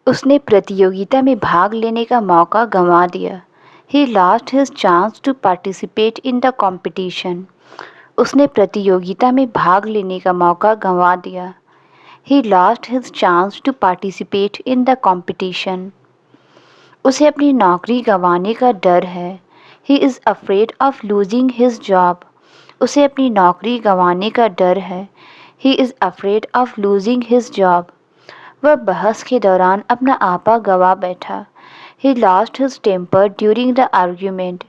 उसने प्रतियोगिता में भाग लेने का मौका गंवा दिया। He lost his chance to participate in the competition. उसने प्रतियोगिता में भाग लेने का मौका गंवा दिया। He lost his chance to participate in the competition. उसे अपनी नौकरी गंवाने का डर है। He is afraid of losing his job. उसे अपनी नौकरी गंवाने का डर है। He is afraid of losing his job. वह बहस के दौरान अपना आपा गंवा बैठा। He lost his temper during the argument.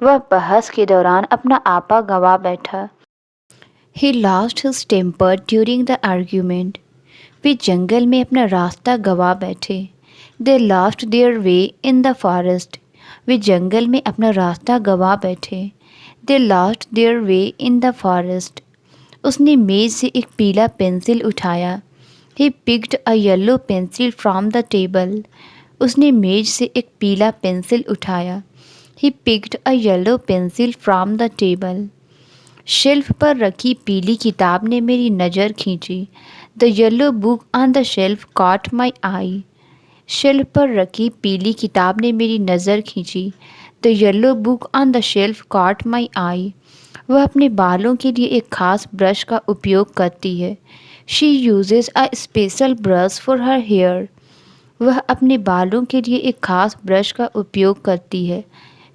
वह बहस के दौरान अपना आपा गंवा बैठा। He lost his temper during the argument. वे जंगल में अपना रास्ता गंवा बैठे। They lost their way in the forest. वे जंगल में अपना रास्ता गंवा बैठे। They lost their way in the forest. उसने मेज से एक पीला पेंसिल उठाया। He picked a yellow pencil from the table. उसने मेज से एक पीला पेंसिल उठाया। He picked a yellow pencil from the table. Shelf पर रखी पीली किताब ने मेरी नज़र खींची। The yellow book on the shelf caught my eye. Shelf पर रखी पीली किताब ने मेरी नज़र खींची। The yellow book on the shelf caught my eye. वह अपने बालों के लिए एक खास ब्रश का उपयोग करती है। She uses a special brush for her hair. वह अपने बालों के लिए एक खास ब्रश का उपयोग करती है।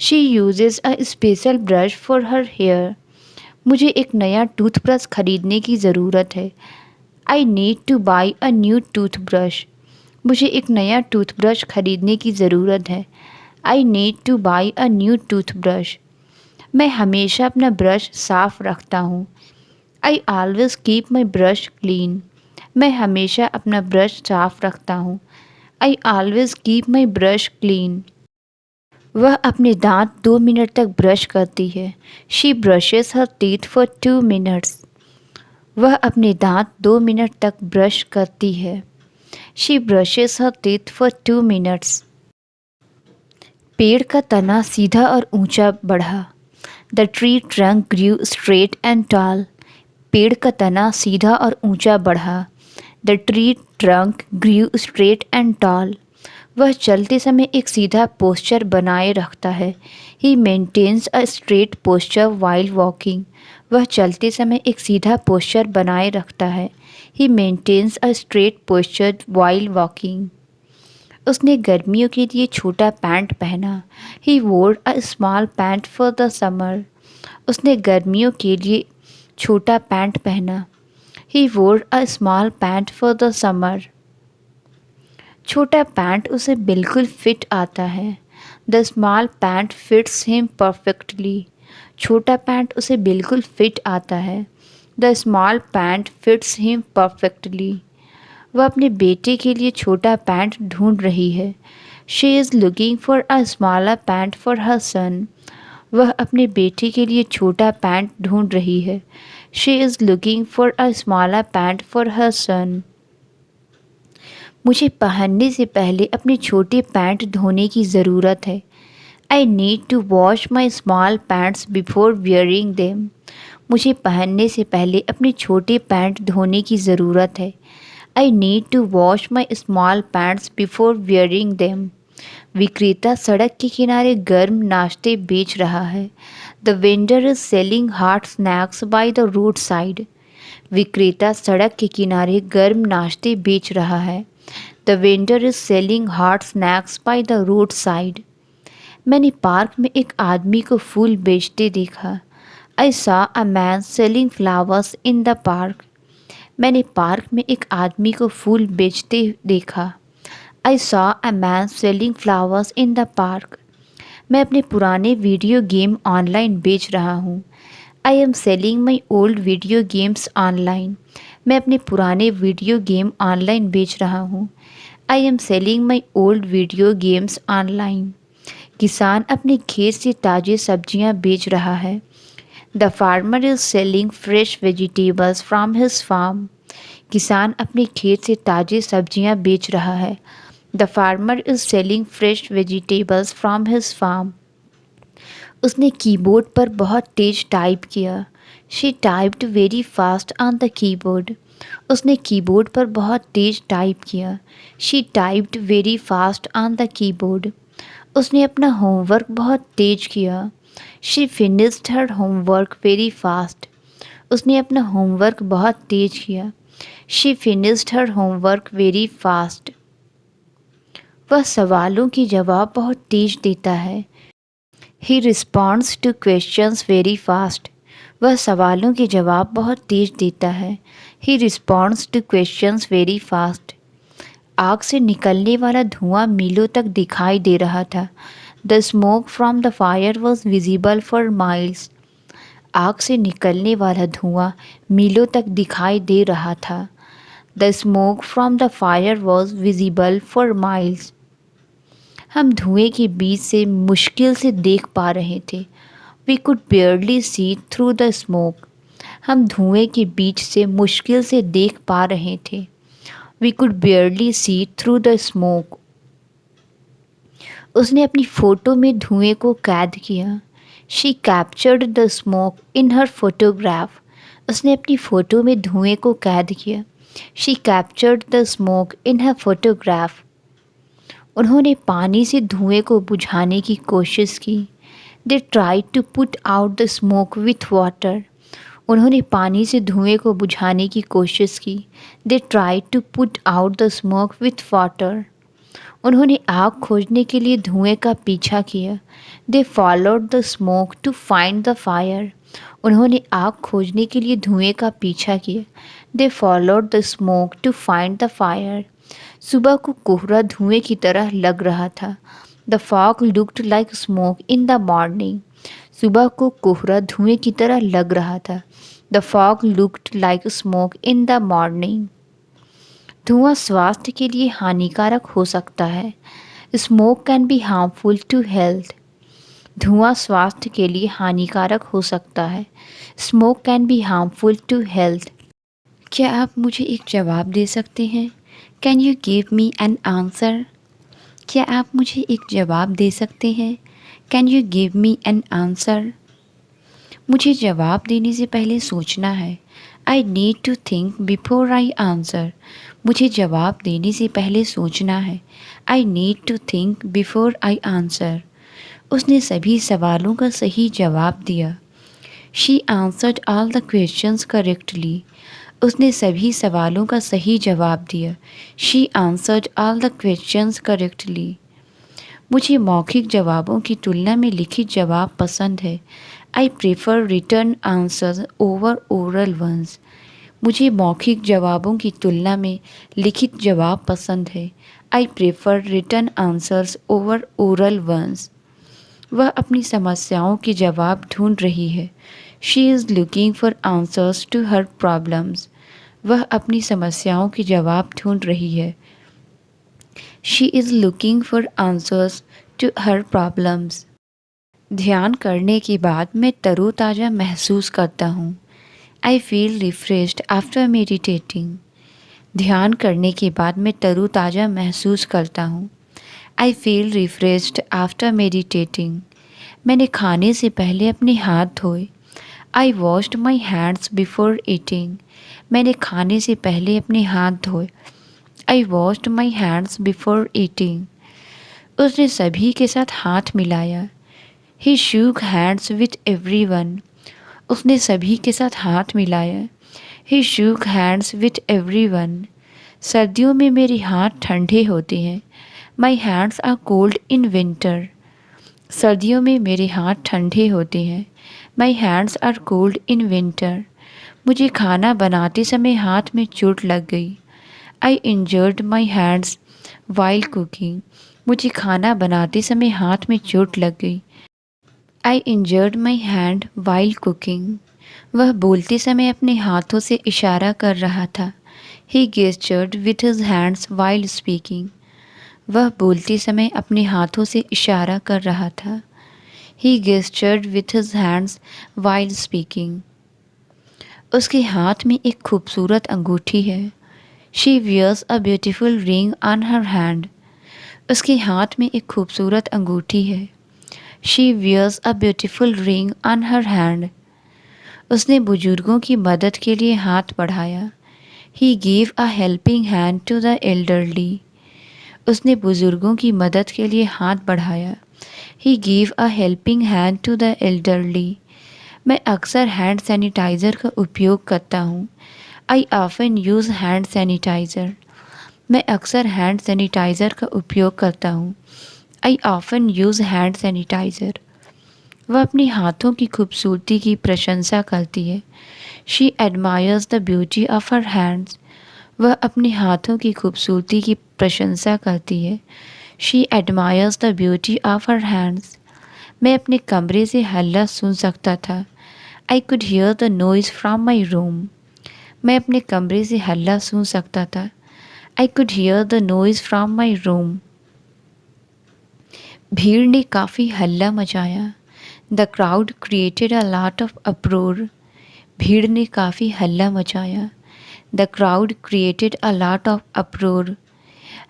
She uses a special brush for her hair. मुझे एक नया टूथब्रश खरीदने की ज़रूरत है। I need to buy a new toothbrush. मुझे एक नया टूथब्रश खरीदने की ज़रूरत है। I need to buy a new toothbrush. मैं हमेशा अपना ब्रश साफ रखता हूँ। I always keep my brush clean. मैं हमेशा अपना ब्रश साफ रखता हूँ। I always keep my brush clean. वह अपने दांत 2 मिनट तक ब्रश करती है। She brushes her teeth for 2 minutes. वह अपने दांत 2 मिनट तक ब्रश करती है। She brushes her teeth for 2 minutes. पेड़ का तना सीधा और ऊंचा बढ़ा। The tree trunk grew straight and tall. पेड़ का तना सीधा और ऊंचा बढ़ा। The tree trunk grew straight and tall. वह चलते समय एक सीधा पोस्चर बनाए रखता है। He maintains a straight posture while walking. वह चलते समय एक सीधा पोस्चर बनाए रखता है। He maintains a straight posture while walking. उसने गर्मियों के लिए छोटा पैंट पहना। He wore a small pant for the summer. उसने गर्मियों के लिए छोटा पैंट पहना। He wore a small pant for the summer. छोटा पैंट उसे बिल्कुल फिट आता है। The small pant fits him perfectly. छोटा पैंट उसे बिल्कुल फिट आता है। The small pant fits him perfectly. वह अपने बेटे के लिए छोटा पैंट ढूंढ रही है। She is looking for a smaller pant for her son. वह अपने बेटे के लिए छोटा पैंट ढूंढ रही है। She is looking for a smaller pant for her son. मुझे पहनने से पहले अपने छोटे पैंट धोने की ज़रूरत है। I need to wash my small pants before wearing them. मुझे पहनने से पहले अपने छोटे पैंट धोने की ज़रूरत है। I need to wash my small pants before wearing them. विक्रेता सड़क के किनारे गर्म नाश्ते बेच रहा है। The vendor is selling hot snacks by the roadside. विक्रेता सड़क के किनारे गर्म नाश्ते बेच रहा है। The vendor is selling hot snacks by the roadside. मैंने पार्क में एक आदमी को फूल बेचते देखा। I saw a man selling flowers in the park. मैंने पार्क में एक आदमी को फूल बेचते देखा। I saw a man selling flowers in the park. मैं अपने पुराने वीडियो गेम ऑनलाइन बेच रहा हूँ। I am selling my old video games online. मैं अपने पुराने वीडियो गेम ऑनलाइन बेच रहा हूँ। I am selling my old video games online. किसान अपने खेत से ताज़े सब्जियाँ बेच रहा है। The farmer is selling fresh vegetables from his farm. किसान अपने खेत से ताज़े सब्जियाँ बेच रहा है। The farmer is selling fresh vegetables from his farm. उसने कीबोर्ड पर बहुत तेज टाइप किया। She typed very fast on the keyboard. उसने कीबोर्ड पर बहुत तेज टाइप किया। She typed very fast on the keyboard. उसने अपना होमवर्क बहुत तेज किया। She finished her homework very fast. उसने अपना होमवर्क बहुत तेज किया। She finished her homework very fast. वह सवालों के जवाब बहुत तेज देता है। He responds to questions very fast. वह सवालों के जवाब बहुत तेज देता है। He responds to questions very fast. आग से निकलने वाला धुआं मीलों तक दिखाई दे रहा था। The smoke from the fire was visible for miles. आग से निकलने वाला धुआं मीलों तक दिखाई दे रहा था। The smoke from the fire was visible for miles. हम धुएं के बीच से मुश्किल से देख पा रहे थे। We could barely see through the smoke. हम धुएं के बीच से मुश्किल से देख पा रहे थे। We could barely see through the smoke. उसने अपनी फ़ोटो में धुएं को कैद किया। She captured the smoke in her photograph. उसने अपनी फ़ोटो में धुएं को कैद किया। She captured the smoke in her photograph. उन्होंने पानी से धुएं को बुझाने की कोशिश की। They tried to put out the smoke with water. उन्होंने पानी से धुएं को बुझाने की कोशिश की। They tried to put out the smoke with water. उन्होंने आग खोजने के लिए धुएं का पीछा किया। They followed the smoke to find the fire. उन्होंने आग खोजने के लिए धुएं का पीछा किया। They followed the smoke to find the fire. सुबह को कोहरा धुएं की तरह लग रहा था। The fog looked like smoke in the morning. सुबह को कोहरा धुएं की तरह लग रहा था। The fog looked like smoke in the morning. धुआं स्वास्थ्य के लिए हानिकारक हो सकता है। Smoke can be harmful to health. धुआं स्वास्थ्य के लिए हानिकारक हो सकता है। Smoke can be harmful to health. क्या आप मुझे एक जवाब दे सकते हैं? Can you give me an answer? क्या आप मुझे एक जवाब दे सकते हैं? Can you give me an answer? मुझे जवाब देने से पहले सोचना है। I need to think before I answer. मुझे जवाब देने से पहले सोचना है। I need to think before I answer. उसने सभी सवालों का सही जवाब दिया। She answered all the questions correctly. उसने सभी सवालों का सही जवाब दिया। She answered all the questions correctly. मुझे मौखिक जवाबों की तुलना में लिखित जवाब पसंद है। I prefer written answers over oral ones. मुझे मौखिक जवाबों की तुलना में लिखित जवाब पसंद है। I prefer written answers over oral ones. वह अपनी समस्याओं के जवाब ढूंढ रही है। She is looking for answers to her problems. वह अपनी समस्याओं के जवाब ढूंढ रही है। She is looking for answers to her problems. ध्यान करने के बाद मैं तरोताज़ा महसूस करता हूँ। I feel refreshed after meditating. ध्यान करने के बाद मैं तरोताज़ा महसूस करता हूँ। I feel refreshed after meditating. मैंने खाने से पहले अपने हाथ धोए। I washed my hands before eating. मैंने खाने से पहले अपने हाथ धोए। I washed my hands before eating. उसने सभी के साथ हाथ मिलाया। He shook hands with everyone. उसने सभी के साथ हाथ मिलाया। He shook hands with everyone. सर्दियों में मेरे हाथ ठंडे होते हैं। My hands are cold in winter. सर्दियों में मेरे हाथ ठंडे होते हैं। My hands are cold in winter. मुझे खाना बनाते समय हाथ में चोट लग गई। I injured my hands while cooking. मुझे खाना बनाते समय हाथ में चोट लग गई। I injured my hand while cooking. वह बोलते समय अपने हाथों से इशारा कर रहा था। He gestured with his hands while speaking. वह बोलते समय अपने हाथों से इशारा कर रहा था। He gestured with his hands while speaking. उसके हाथ में एक खूबसूरत अंगूठी है। She wears a beautiful ring on her hand. उसके हाथ में एक खूबसूरत अंगूठी है। She wears a beautiful ring on her hand. उसने बुजुर्गों की मदद के लिए हाथ बढ़ाया। ही gave a helping hand to the elderly. उसने बुजुर्गों की मदद के लिए हाथ बढ़ाया। He gave a helping hand to the elderly. मैं अक्सर हैंड सैनिटाइज़र का उपयोग करता हूँ। I often use hand sanitizer. मैं अक्सर हैंड सैनिटाइज़र का उपयोग करता हूँ। I often use hand sanitizer. वह अपने हाथों की खूबसूरती की प्रशंसा करती है। She admires the beauty of her hands. वह अपने हाथों की खूबसूरती की प्रशंसा करती है। She admires the beauty of her hands. मैं अपने कमरे से हल्ला सुन सकता था। I could hear the noise from my room. मैं अपने कमरे से हल्ला सुन सकता था। I could hear the noise from my room. भीड़ ने काफ़ी हल्ला मचाया। The crowd created a lot of uproar. भीड़ ने काफ़ी हल्ला मचाया। The crowd created a lot of uproar.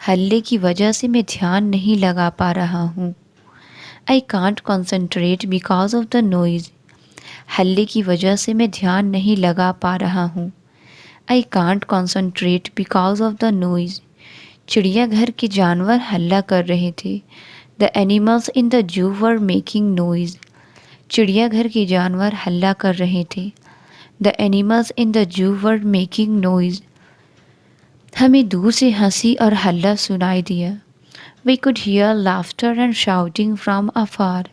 हल्ले की वजह से मैं ध्यान नहीं लगा पा रहा हूँ। I can't concentrate because of the noise. हल्ले की वजह से मैं ध्यान नहीं लगा पा रहा हूँ। I can't concentrate because of the noise. चिड़ियाघर के जानवर हल्ला कर रहे थे। The animals in the zoo were making noise. चिड़ियाघर के जानवर हल्ला कर रहे थे। The animals in the zoo were making noise. हमें दूर से हंसी और हल्ला सुनाई दिया। We could hear laughter and shouting from afar.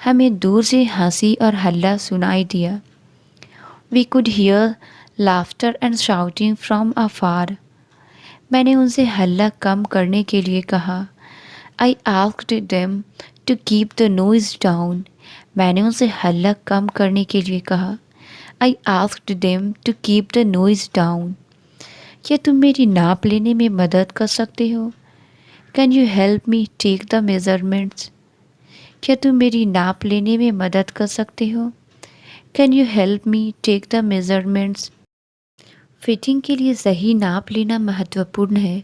हमें दूर से हंसी और हल्ला सुनाई दिया। We could hear laughter and shouting from afar. मैंने उनसे हल्ला कम करने के लिए कहा। I asked them to keep the noise down. मैंने उनसे हल्ला कम करने के लिए कहा। I asked them to keep the noise down. क्या तुम मेरी नाप लेने में मदद कर सकते हो? Can you help me take the measurements? क्या तुम मेरी नाप लेने में मदद कर सकते हो? Can you help me take the measurements? Fitting के लिए सही नाप लेना महत्वपूर्ण है।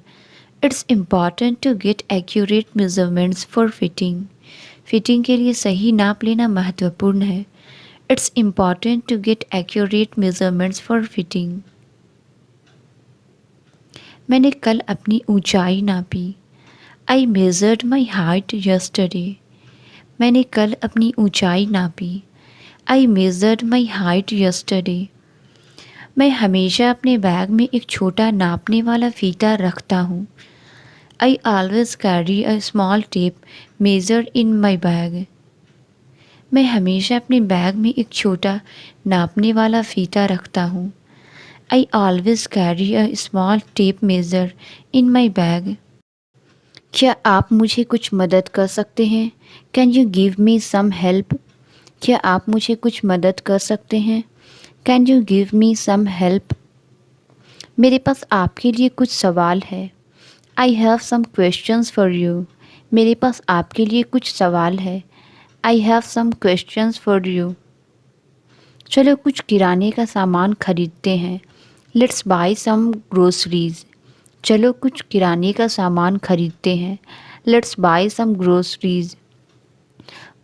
It's important to get accurate measurements for fitting. Fitting के लिए सही नाप लेना महत्वपूर्ण है। It's important to get accurate measurements for fitting. मैंने कल अपनी ऊंचाई नापी। I measured my height yesterday. मैंने कल अपनी ऊंचाई नापी। I measured my height yesterday. मैं हमेशा अपने बैग में एक छोटा नापने वाला फीता रखता हूँ। I always carry a small tape measure in my bag. मैं हमेशा अपने बैग में एक छोटा नापने वाला फीता रखता हूँ। I always carry a small tape measure in my bag. क्या आप मुझे कुछ मदद कर सकते हैं? Can you give me some help? क्या आप मुझे कुछ मदद कर सकते हैं? Can you give me some help? मेरे पास आपके लिए कुछ सवाल है। I have some questions for you. मेरे पास आपके लिए कुछ सवाल है। I have some questions for you. चलो कुछ किराने का सामान खरीदते हैं। Let's buy some groceries. चलो कुछ किराने का सामान खरीदते हैं। Let's buy some groceries.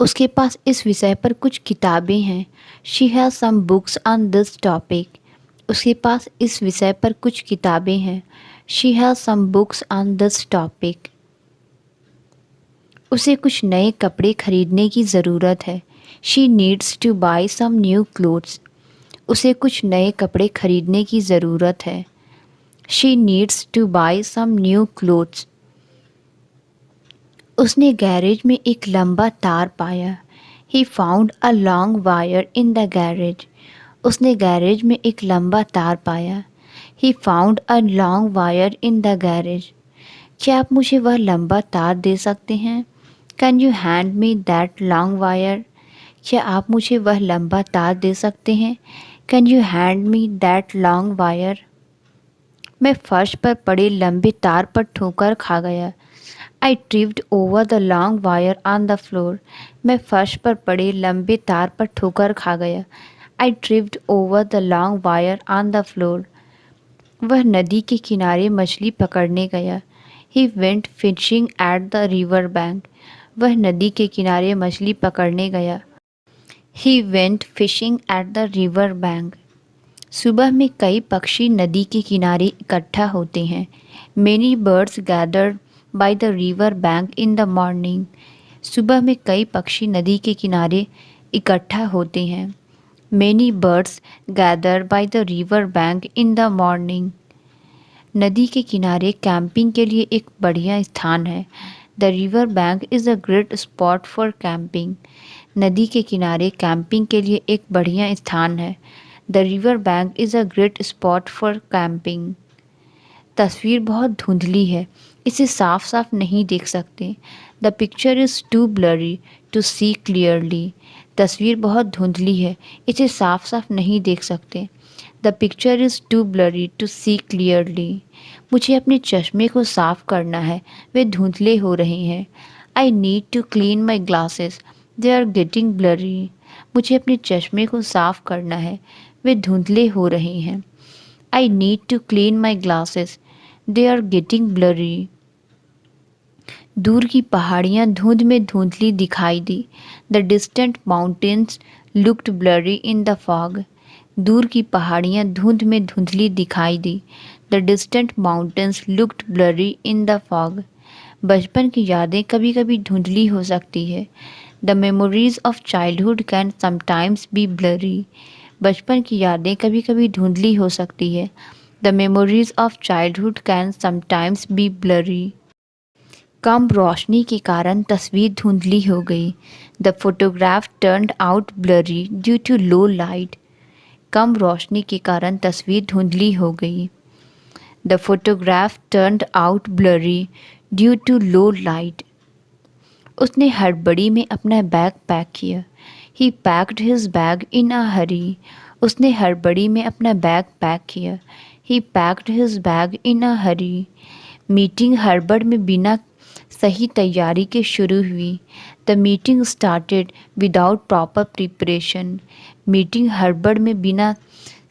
उसके पास इस विषय पर कुछ किताबें हैं। She has some books on this topic. उसके पास इस विषय पर कुछ किताबें हैं। She has some books on this topic. उसे कुछ नए कपड़े खरीदने की ज़रूरत है। She needs to buy some new clothes. उसे कुछ नए कपड़े खरीदने की ज़रूरत है। She needs to buy some new clothes. उसने गैरेज में एक लंबा तार पाया। He found a long wire in the garage. उसने गैरेज में एक लंबा तार पाया। He found a long wire in the garage. क्या आप मुझे वह लंबा तार दे सकते हैं? Can you hand me that long wire? क्या आप मुझे वह लंबा तार दे सकते हैं? Can you hand me that long wire? मैं फर्श पर पड़े लंबे तार पर ठोकर खा गया। I tripped over the long wire on the floor. मैं फर्श पर पड़े लंबे तार पर ठोकर खा गया। I tripped over the long wire on the floor. वह नदी के किनारे मछली पकड़ने गया। He went fishing at the river bank. वह नदी के किनारे मछली पकड़ने गया। He went fishing at the river bank. सुबह में कई पक्षी नदी के किनारे इकट्ठा होते हैं। Many birds gather by the river bank in the morning. सुबह में कई पक्षी नदी के किनारे इकट्ठा होते हैं। Many birds gather by the river bank in the morning. नदी के किनारे कैंपिंग के लिए एक बढ़िया स्थान है। The river bank is a great spot for camping. नदी के किनारे कैंपिंग के लिए एक बढ़िया स्थान है। The river bank is a great spot for camping. तस्वीर बहुत धुंधली है, इसे साफ साफ नहीं देख सकते। The picture is too blurry to see clearly. तस्वीर बहुत धुंधली है, इसे साफ साफ नहीं देख सकते। The picture is too blurry to see clearly. मुझे अपने चश्मे को साफ करना है, वे धुंधले हो रहे हैं। I need to clean my glasses. They are getting blurry. मुझे अपने चश्मे को साफ करना है, वे धुंधले हो रहे हैं। I need to clean my glasses. They are getting blurry. दूर की पहाड़ियाँ धुंध में धुंधली दिखाई दी। The distant mountains looked blurry in the fog. दूर की पहाड़ियाँ धुंध में धुंधली दिखाई दी। The distant mountains looked blurry in the fog. बचपन की यादें कभी कभी धुंधली हो सकती है। The memories of childhood can sometimes be blurry. बचपन की यादें कभी कभी धुंधली हो सकती है। The memories of childhood can sometimes be blurry. कम रोशनी के कारण तस्वीर धुंधली हो गई। The photograph turned out blurry due to low light. कम रोशनी के कारण तस्वीर धुंधली हो गई। The photograph turned out blurry due to low light. उसने हड़बड़ी में अपना बैग पैक किया। He packed his bag in a hurry. उसने हड़बड़ी में अपना बैग पैक किया। He packed his bag in a hurry. Meeting हड़बड़ में बिना सही तैयारी के शुरू हुई। The meeting started without proper preparation. Meeting हड़बड़ में बिना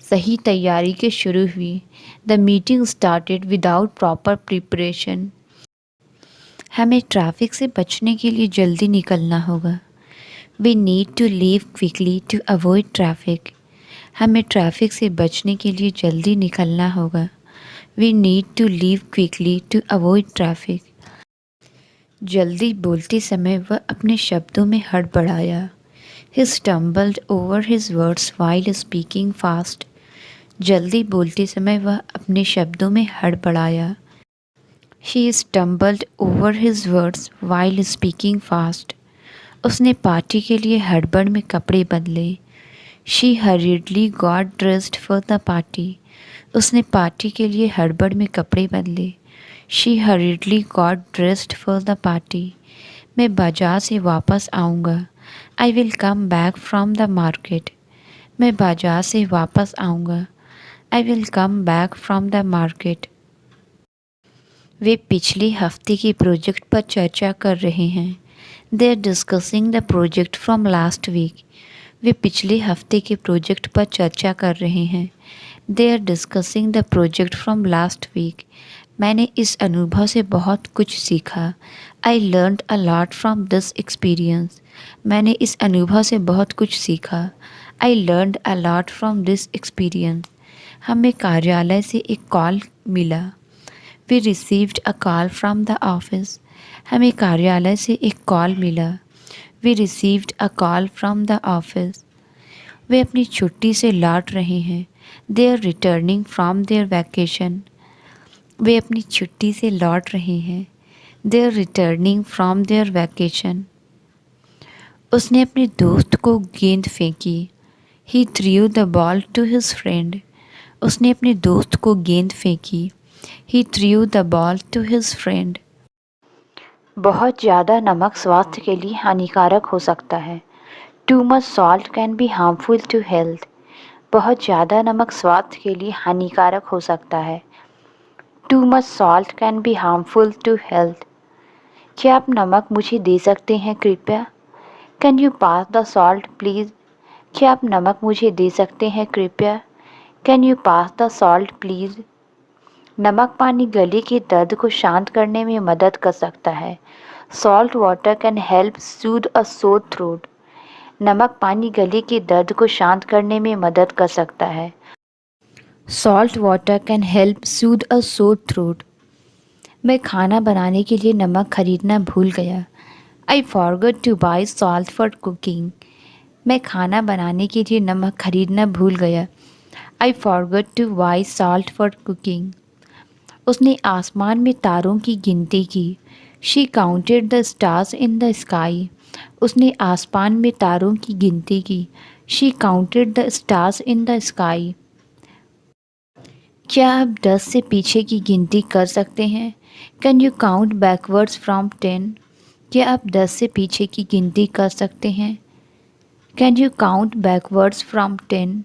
सही तैयारी के शुरू हुई। The meeting started without proper preparation. हमें ट्रैफिक से बचने के लिए जल्दी निकलना होगा। We need to leave quickly to avoid traffic. हमें ट्रैफिक से बचने के लिए जल्दी निकलना होगा। We need to leave quickly to avoid traffic. जल्दी बोलते समय वह अपने शब्दों में हड़बड़ाया। He stumbled over his words while speaking fast. जल्दी बोलते समय वह अपने शब्दों में हड़बड़ाया। He stumbled over his words while speaking fast. उसने पार्टी के लिए हड़बड़ में कपड़े बदले। She hurriedly got dressed for the party. उसने पार्टी के लिए हड़बड़ में कपड़े बदले। She hurriedly got dressed for the party. मैं बाजार से वापस आऊँगा। I will come back from the market. मैं बाजार से वापस आऊँगा। I will come back from the market. वे पिछले हफ्ते के प्रोजेक्ट पर चर्चा कर रहे हैं। They are discussing the project from last week. वे पिछले हफ्ते के प्रोजेक्ट पर चर्चा कर रहे हैं। They are discussing the project from last week. मैंने इस अनुभव से बहुत कुछ सीखा। I learned a lot from this experience. मैंने इस अनुभव से बहुत कुछ सीखा। I learned a lot from this experience. हमें कार्यालय से एक कॉल मिला। We received a call from the office. हमें कार्यालय से एक कॉल मिला। We received a call from the office. वे अपनी छुट्टी से लौट रहे हैं। They are returning from their vacation. वे अपनी छुट्टी से लौट रहे हैं। They are returning from their vacation. उसने अपने दोस्त को गेंद फेंकी। He threw the ball to his friend. उसने अपने दोस्त को गेंद फेंकी। He threw the ball to his friend. बहुत ज़्यादा नमक स्वास्थ्य के लिए हानिकारक हो सकता है। Too much salt can be harmful to health. बहुत ज़्यादा नमक स्वास्थ्य के लिए हानिकारक हो सकता है। Too much salt can be harmful to health. क्या आप नमक मुझे दे सकते हैं कृपया? Can you pass the salt please? क्या आप नमक मुझे दे सकते हैं कृपया? Can you pass the salt please? नमक पानी गले के दर्द को शांत करने में मदद कर सकता है। Salt water can help soothe a sore throat. नमक पानी गले के दर्द को शांत करने में मदद कर सकता है। Salt water can help soothe a sore throat. मैं खाना बनाने के लिए नमक खरीदना भूल गया। I forgot to buy salt for cooking. मैं खाना बनाने के लिए नमक खरीदना भूल गया। I forgot to buy salt for cooking. उसने आसमान में तारों की गिनती की। She counted the stars in the sky. उसने आसमान में तारों की गिनती की। She counted the stars in the sky. क्या आप 10 से पीछे की गिनती कर सकते हैं? Can you count backwards from 10? क्या आप 10 से पीछे की गिनती कर सकते हैं? Can you count backwards from 10?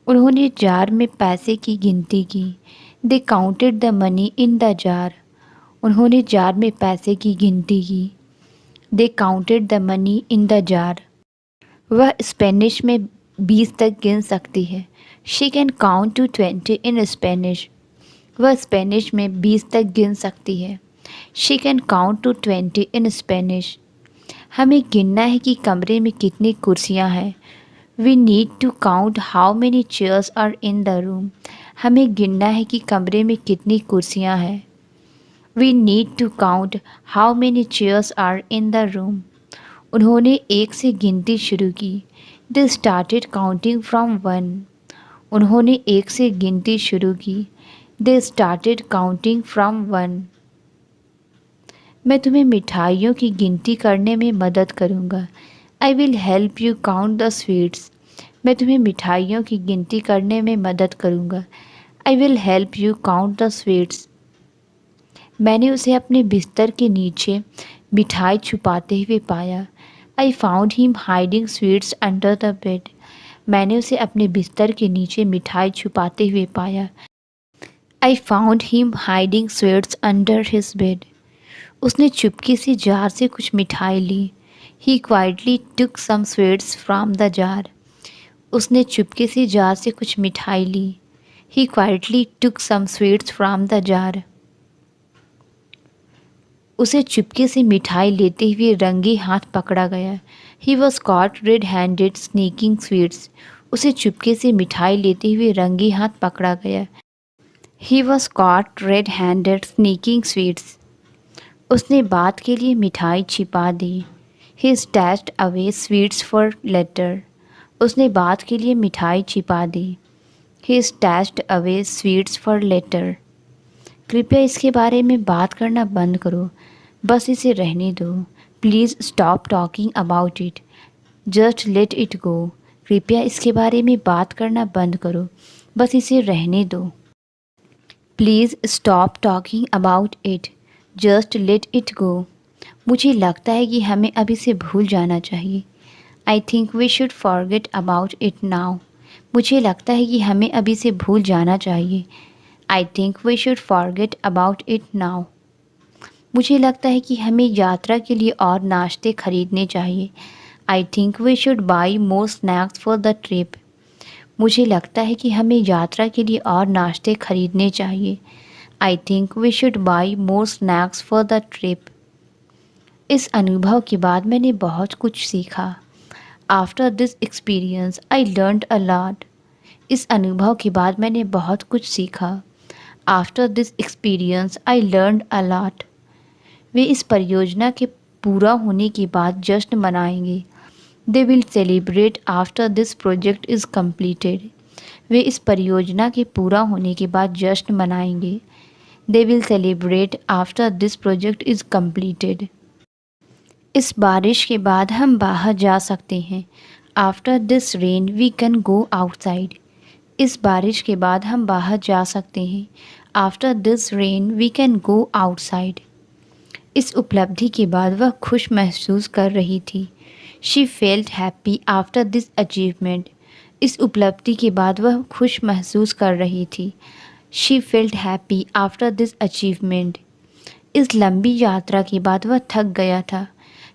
उन्होंने जार में पैसे की गिनती की। They counted the money in the jar. उन्होंने जार में पैसे की गिनती की। They counted the money in the jar. वह स्पेनिश में 20 तक गिन सकती है। She can count to 20 in Spanish. वह स्पेनिश में 20 तक गिन सकती है। She can count to 20 in Spanish. हमें गिनना है कि कमरे में कितनी कुर्सियाँ हैं। We need to count how many chairs are in the room. हमें गिनना है कि कमरे में कितनी कुर्सियाँ हैं। We need to count how many chairs are in the room. उन्होंने 1 से गिनती शुरू की। They started counting from 1। उन्होंने 1 से गिनती शुरू की। They started counting from 1। मैं तुम्हें मिठाइयों की गिनती करने में मदद करूँगा। I will help you count the sweets. मैं तुम्हें मिठाइयों की गिनती करने में मदद करूँगा। I will help you count the sweets. मैंने उसे अपने बिस्तर के नीचे मिठाई छुपाते हुए पाया। I found him hiding sweets under the bed. मैंने उसे अपने बिस्तर के नीचे मिठाई छुपाते हुए पाया। I found him hiding sweets under his bed. उसने चुपके से जार से कुछ मिठाई ली। He quietly took some sweets from the jar. उसने चुपके से जार से कुछ मिठाई ली। He quietly took some sweets from the jar. उसे चुपके से मिठाई लेते हुए रंगे हाथ पकड़ा गया। He was caught red handed sneaking sweets. उसे चुपके से मिठाई लेते हुए रंगे हाथ पकड़ा गया। He was caught red handed sneaking sweets. उसने बात के लिए मिठाई छिपा दी। He stashed away sweets for later. उसने बात के लिए मिठाई छिपा दी। He stashed away sweets for later. कृपया इसके बारे में बात करना बंद करो। बस इसे रहने दो। Please stop talking about it. Just let it go. कृपया इसके बारे में बात करना बंद करो। बस इसे रहने दो। Please stop talking about it. Just let it go. मुझे लगता है कि हमें अब इसे भूल जाना चाहिए। I think we should forget about it now. मुझे लगता है कि हमें अब इसे भूल जाना चाहिए। I think we should forget about it now. मुझे लगता है कि हमें यात्रा के लिए और नाश्ते खरीदने चाहिए। I think we should buy more snacks for the trip. मुझे लगता है कि हमें यात्रा के लिए और नाश्ते खरीदने चाहिए। I think we should buy more snacks for the trip. इस अनुभव के बाद मैंने बहुत कुछ सीखा। After this experience I learned a lot. इस अनुभव के बाद मैंने बहुत कुछ सीखा। After this experience I learned a lot. वे इस परियोजना के पूरा होने के बाद जश्न मनाएंगे। They will celebrate after this project is completed. वे इस परियोजना के पूरा होने के बाद जश्न मनाएंगे। They will celebrate after this project is completed. इस बारिश के बाद हम बाहर जा सकते हैं। After this rain we can go outside. इस बारिश के बाद हम बाहर जा सकते हैं। After this rain we can go outside. इस उपलब्धि के बाद वह खुश महसूस कर रही थी। She felt happy after this achievement. इस उपलब्धि के बाद वह खुश महसूस कर रही थी। She felt happy after this achievement. इस लंबी यात्रा के बाद वह थक गया था।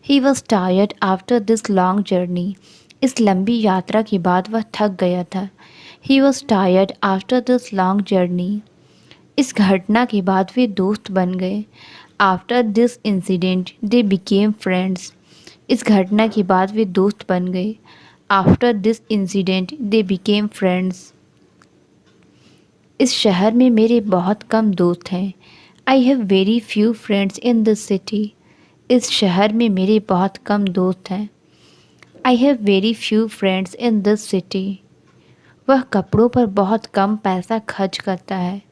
He was tired after this long journey. इस लंबी यात्रा के बाद वह थक गया था। He was tired after this long journey. इस घटना के बाद वे दोस्त बन गए। After this incident they became friends. इस घटना के बाद वे दोस्त बन गए। After this incident they became friends. इस शहर में मेरे बहुत कम दोस्त हैं। आई have very few friends in this city. इस शहर में मेरे बहुत कम दोस्त हैं। आई have very few friends in this city. वह कपड़ों पर बहुत कम पैसा खर्च करता है।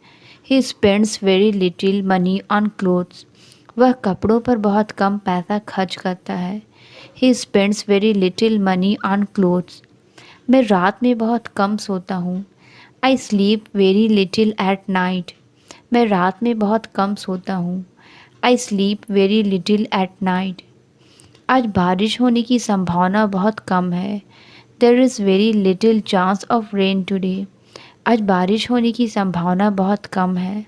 He spends very little money on clothes. वह कपड़ों पर बहुत कम पैसा खर्च करता है। He spends very little money on clothes. मैं रात में बहुत कम सोता हूँ। I sleep very little at night. मैं रात में बहुत कम सोता हूँ। I sleep very little at night. आज बारिश होने की संभावना बहुत कम है। There is very little chance of rain today. आज बारिश होने की संभावना बहुत कम है।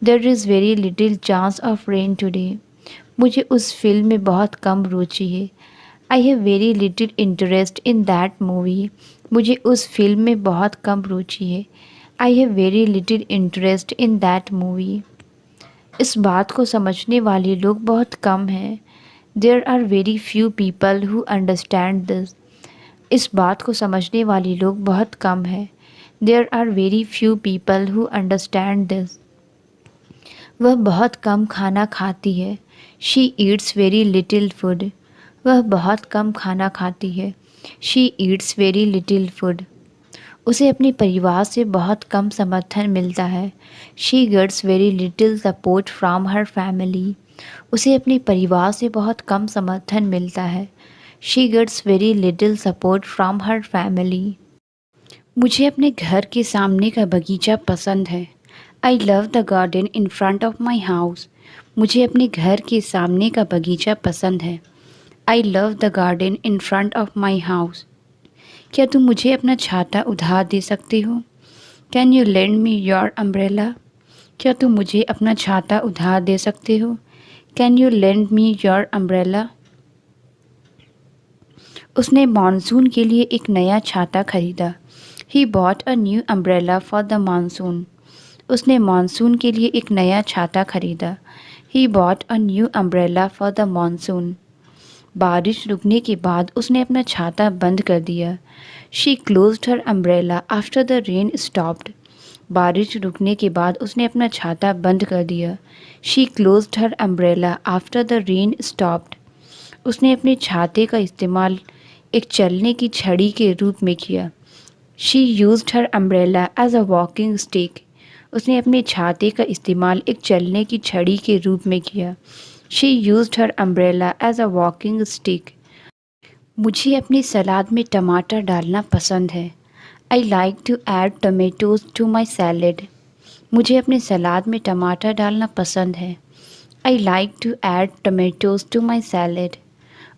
There is very little chance of rain today. मुझे उस फिल्म में बहुत कम रुचि है। I have very little interest in that movie. मुझे उस फिल्म में बहुत कम रुचि है। I have very little interest in that movie. इस बात को समझने वाले लोग बहुत कम हैं। There are very few people who understand this. इस बात को समझने वाले लोग बहुत कम हैं। There are very few people who understand this. वह बहुत कम खाना खाती है। She eats very little food. वह बहुत कम खाना खाती है। She eats very little food. उसे अपने परिवार से बहुत कम समर्थन मिलता है। She gets very little support from her family. उसे अपने परिवार से बहुत कम समर्थन मिलता है। She gets very little support from her family. मुझे अपने घर के सामने का बगीचा पसंद है। I love the garden in front of my house. मुझे अपने घर के सामने का बगीचा पसंद है। I love the garden in front of my house. क्या तुम मुझे अपना छाता उधार दे सकते हो? Can you lend me your umbrella? क्या तुम मुझे अपना छाता उधार दे सकते हो? Can you lend me your umbrella? उसने मानसून के लिए एक नया छाता खरीदा। He bought a new umbrella for the monsoon. उसने मानसून के लिए एक नया छाता खरीदा। He bought a new umbrella for the monsoon. बारिश रुकने के बाद उसने अपना छाता बंद कर दिया। She closed her umbrella after the rain stopped. बारिश रुकने के बाद उसने अपना छाता बंद कर दिया। She closed her umbrella after the rain stopped. उसने अपने छाते का इस्तेमाल एक चलने की छड़ी के रूप में किया। She used her umbrella as a walking stick. उसने अपने छाते का इस्तेमाल एक चलने की छड़ी के रूप में किया। She used her umbrella as a walking stick. मुझे अपनी सलाद में टमाटर डालना पसंद है। I like to add tomatoes to my salad. मुझे अपने सलाद में टमाटर डालना पसंद है। I like to add tomatoes to my salad.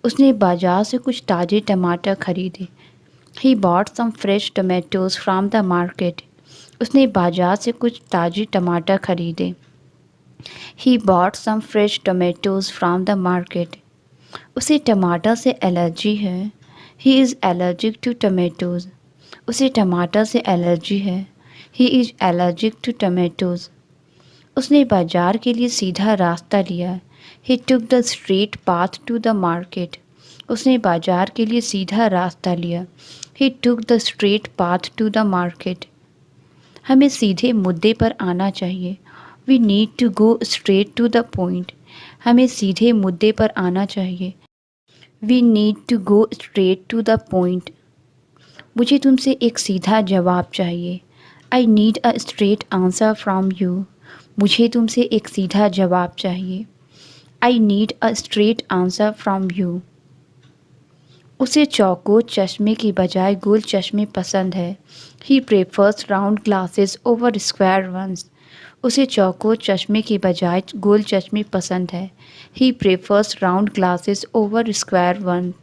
उसने बाजार से कुछ ताज़े टमाटर खरीदे। He bought some fresh tomatoes from the market. उसने बाजार से कुछ ताज़े टमाटर खरीदे। He bought some fresh tomatoes from the market. उसे टमाटर से एलर्जी है। He is allergic to tomatoes. उसे टमाटर से एलर्जी है। He is allergic to tomatoes. उसने बाजार के लिए सीधा रास्ता लिया। He took the straight path to the market. उसने बाजार के लिए सीधा रास्ता लिया। He took the straight path to the market. हमें सीधे मुद्दे पर आना चाहिए। We need to go straight to the point. हमें सीधे मुद्दे पर आना चाहिए। We need to go straight to the point. मुझे तुमसे एक सीधा जवाब चाहिए। I need a straight answer from you. मुझे तुमसे एक सीधा जवाब चाहिए। I need a straight answer from you. उसे चौकोर चश्मे की बजाय गोल चश्मे पसंद है। He prefers round glasses over square ones. उसे चौकोर चश्मे की बजाय गोल चश्मे पसंद है। He prefers round glasses over square one.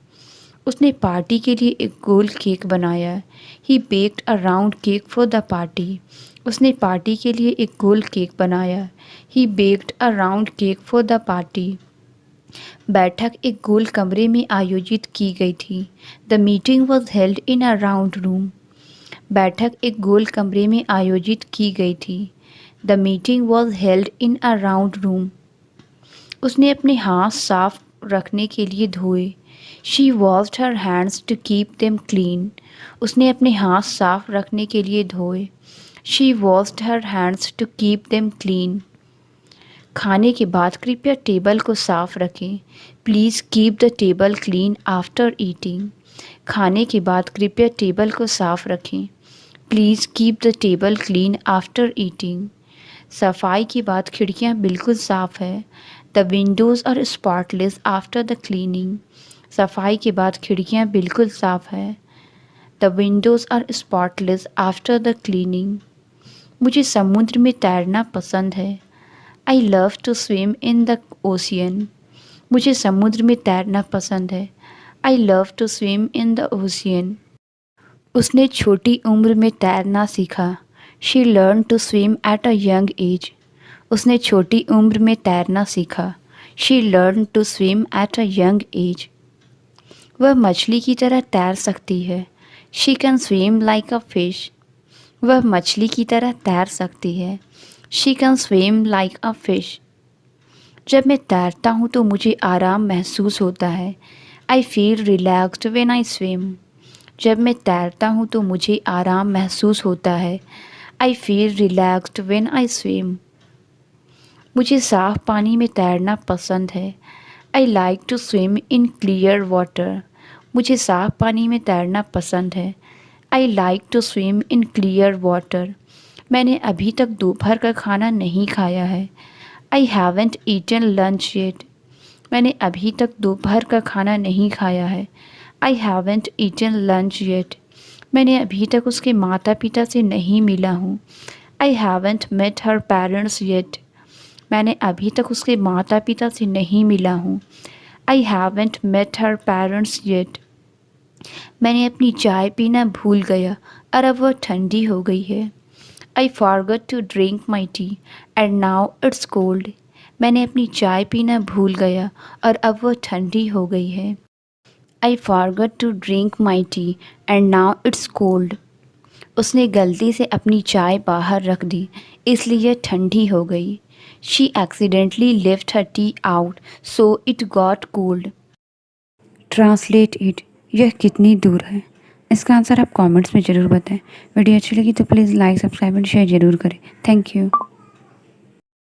उसने पार्टी के लिए एक गोल केक बनाया। He baked a round cake for the party. उसने पार्टी के लिए एक गोल केक बनाया। He baked a round cake for the party. बैठक एक गोल कमरे में आयोजित की गई थी। The meeting was held in a round room. बैठक एक गोल कमरे में आयोजित की गई थी। The meeting was held in a round room. उसने अपने हाथ साफ रखने के लिए धोए। She washed her hands to keep them clean. उसने अपने हाथ साफ रखने के लिए धोए। She washed her hands to keep them clean. खाने के बाद कृपया टेबल को साफ रखें। Please keep the table clean after eating. खाने के बाद कृपया टेबल को साफ रखें। Please keep the table clean after eating. सफाई के बाद खिड़कियाँ बिल्कुल साफ़ है। The windows are spotless after the cleaning. सफाई के बाद खिड़कियाँ बिल्कुल साफ़ है। The windows are spotless after the cleaning. मुझे समुद्र में तैरना पसंद है। I love to swim in the ocean. मुझे समुद्र में तैरना पसंद है। I love to swim in the ocean. उसने छोटी उम्र में तैरना सीखा। She learn to swim at a young age. उसने छोटी उम्र में तैरना सीखा। She learn to swim at a young as. वह मछली की तरह तैर सकती है। She can swim like a fish. वह मछली की तरह तैर सकती है। She can swim like a fish. जब मैं तैरता हूँ तो मुझे आराम महसूस होता है। I feel relaxed when I swim. जब मैं तैरता हूँ तो मुझे आराम महसूस होता है। I feel relaxed when I swim. मुझे साफ़ पानी में तैरना पसंद है। I like to swim in clear water. मुझे साफ़ पानी में तैरना पसंद है। I like to swim in clear water. मैंने अभी तक दोपहर का खाना नहीं खाया है। I haven't eaten lunch yet. मैंने अभी तक दोपहर का खाना नहीं खाया है। I haven't eaten lunch yet. मैंने अभी तक उसके माता पिता से नहीं मिला हूँ। I haven't met her parents yet. मैंने अभी तक उसके माता पिता से नहीं मिला हूँ। I haven't met her parents yet. मैंने अपनी चाय पीना भूल गया और अब वह ठंडी हो गई है। I forgot to drink my tea and now it's cold. मैंने अपनी चाय पीना भूल गया और अब वह ठंडी हो गई है। I forgot to drink my tea and now it's cold. उसने गलती से अपनी चाय बाहर रख दी इसलिए यह ठंडी हो गई। She accidentally left her T out so it got cold. Translate it. यह कितनी दूर है? इसका आंसर आप कमेंट्स में ज़रूर बताएं। वीडियो अच्छी लगी तो please like subscribe and share ज़रूर करें। Thank you.